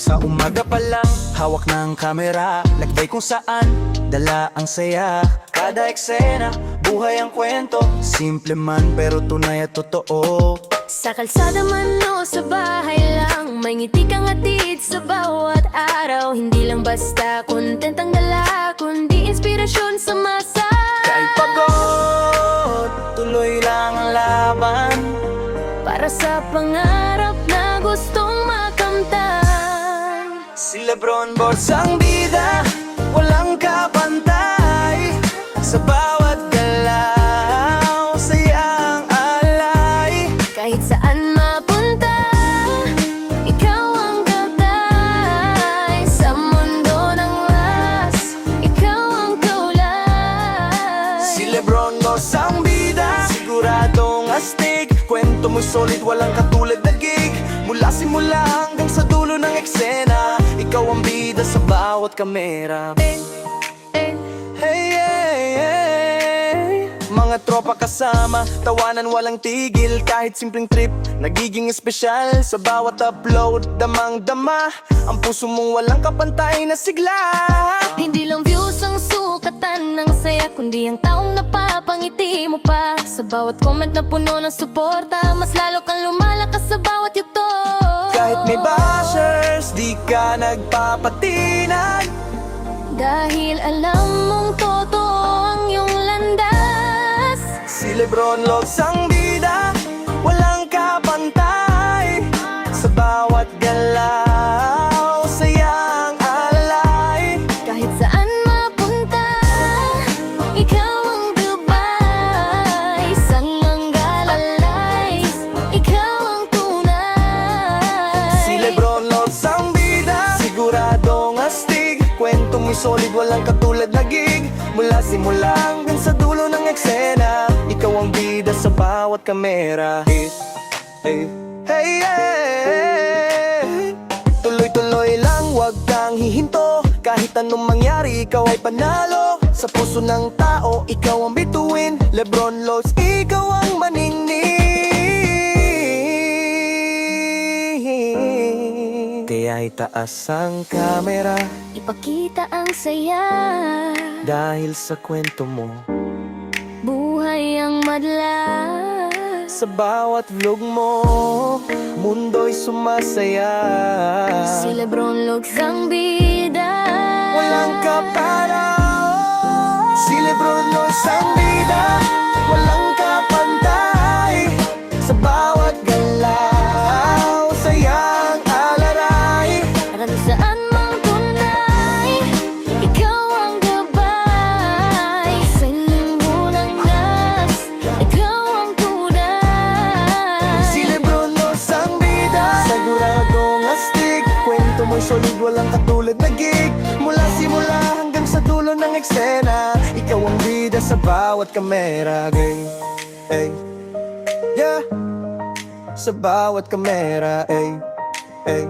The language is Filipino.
Sa umaga pa lang, hawak ng kamera, lagbay kung saan, dala ang saya. Kada eksena, buhay ang kwento, simple man pero tunay at totoo. Sa kalsada man o sa bahay lang, may ngiti kang hatid sa bawat araw. Hindi lang basta content ang dala, kundi inspirasyon sa masa. Kahit pagod, tuloy lang ang laban, Para sa pangarap na gustong makamtan. si Lebron Boss ang bida, walang kapantay. Sa bawat galaw, sayang alay. Kahit saan mapunta, ikaw ang gabay. Sa mundo ng las, ikaw ang kaulay. Si Lebron Boss ang bida, siguradong astig. Kwento mo'y solid, walang katulad na gig. Mula simula hanggang sa dulo ng eksena, ikaw ang bida sa bawat kamera. Hey, hey, hey. Mga tropa kasama, tawanan walang tigil. Kahit simpleng trip, nagiging espesyal. Sa bawat upload, damang-dama ang puso mong walang kapantay na sigla. Hindi lang views ang sukatan ng saya, kundi ang taong napapangiti mo pa. Sa bawat comment na puno ng suporta, mas lalo kang lumalakas sa bawat yugto. Kahit may bashers, di ka nagpapatinag. Dahil alam mong totoo ang iyong landas. Si Lebron Logs ang bida, walang kapantay. Sa bawat galaw, sayang alay. Kahit saan mapunta, ikaw ang gabay. Sa manggalalay, ikaw ang tunay. Si Lebron Logs ang bida, siguradong astig. Kwento mo'y solid, walang katulad na gig. Mula simula hanggang sa dulo ng eksena, ikaw ang bida sa bawat kamera. Hey, hey, hey, hey. Tuloy-tuloy lang, wag kang hihinto. Kahit anong mangyari, ikaw ay panalo. Sa puso ng tao, ikaw ang bituin. Lebron Logs, ikaw ang maningning. Kaya itaas ang kamera, Ipakita ang saya, dahil sa kwento mo, buhay ang madla. sa bawat vlog mo, mundo'y sumasaya. Si Lebron Logs ang bida, Walang kaparaw. Si Lebron Logs ang bida, walang kapantay. Sa bawat galaw, sayang alaray. Para saan mang tunay, ikaw ang gabay. Sa limbunang nas, ikaw ang tunay. Si Lebron Logs ang bida, siguradong astig. Kwento mo'y solid, walang katulad na gig. Mula simula hanggang sa dulo ng eksena, ikaw ang bida sa bawat kamera. Hey, yeah, sa bawat kamera. Hey, hey.